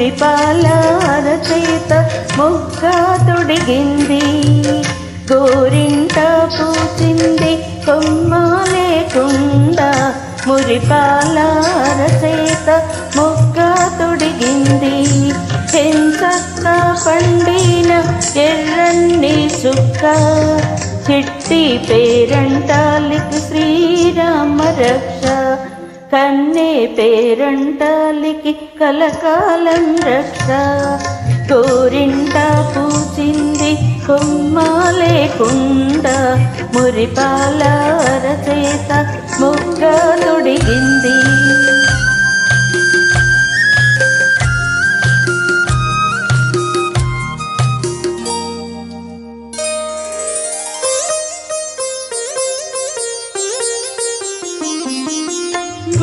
మురిపాల అరచేత మొగ్గ తొడిగింది. గోరింట పూచింది కొమ్మ లేకుండా, మురిపాల అరచేత మొగ్గ తొడిగింది. ఎంచక్క పండిన ఎర్రన్ని చుక్క, చిట్టి పేరంటాలికి శ్రీరామ రక్ష. కన్నే పేరంటాలికి కలకాలం రక్ష. గోరింట పూచింది కొమ్మ లేకుండా, మురిపాల అరచేత మొగ్గ తొడిగింది.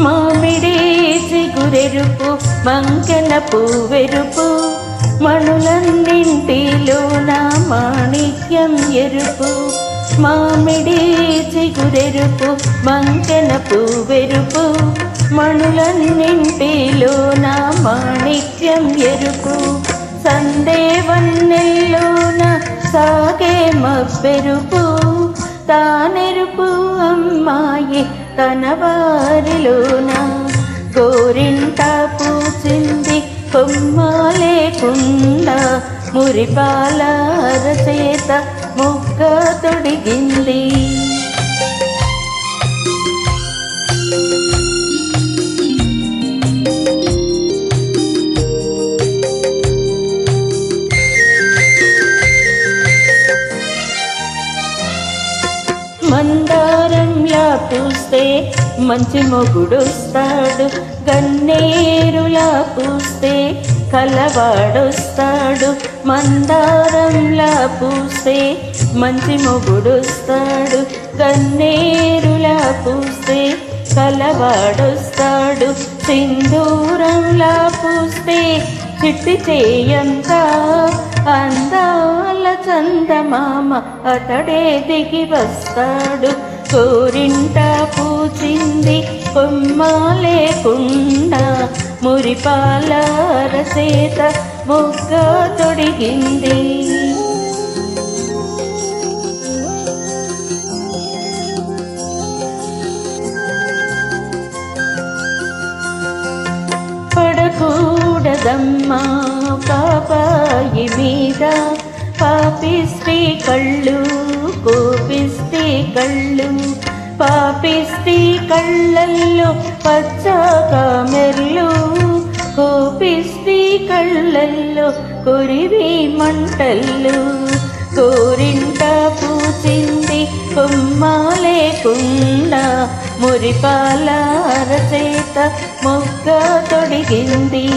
మామిడి చిగురెరుపు మంకెన పువ్వెరుపు, మణులన్నింటిలోన మాణిక్యం ఎరుపు. మామిడి చిగురెరుపు మంకెన పువ్వెరుపు, మణులన్నింటిలోన మాణిక్యం ఎరుపు. సందేవన్నెల్లోన సాగే మబ్బెరుపు, తానెరుపు అమ్మాయి తన వారిలోన. గోరింట పూచింది కొమ్మ లేకుండా, మురిపాల అరచేత మొగ్గ తొడిగింది. మందారంలా పూస్తే మంచి మొగుడొస్తాడు, గన్నేరులా పూస్తే కలవాడొస్తాడు. మందారంలా పూస్తే మంచి మొగుడొస్తాడు, గన్నేరులా పూస్తే కలవాడొస్తాడు. సింధూరంలా పూస్తే చిట్టి చేయంత అందాల చందమామ అతడే దిగి వస్తాడు. గోరింట పూచింది కొమ్మ లేకుండా, మురిపాల అరచేత మొగ్గ తొడిగింది. పడకూడదమ్మా పాపాయి మీద పాపిష్టి కళ్ళు, కోపిష్టి కళ్ళు. పాపిష్టి కళ్ళల్లో పచ్చగా మెర్లు, కోపిష్టి కళ్ళల్లో కొరివి మంటలు. గోరింట పూచింది కొమ్మ లేకుండా, మురిపాల అరచేత మొగ్గ తొడిగింది.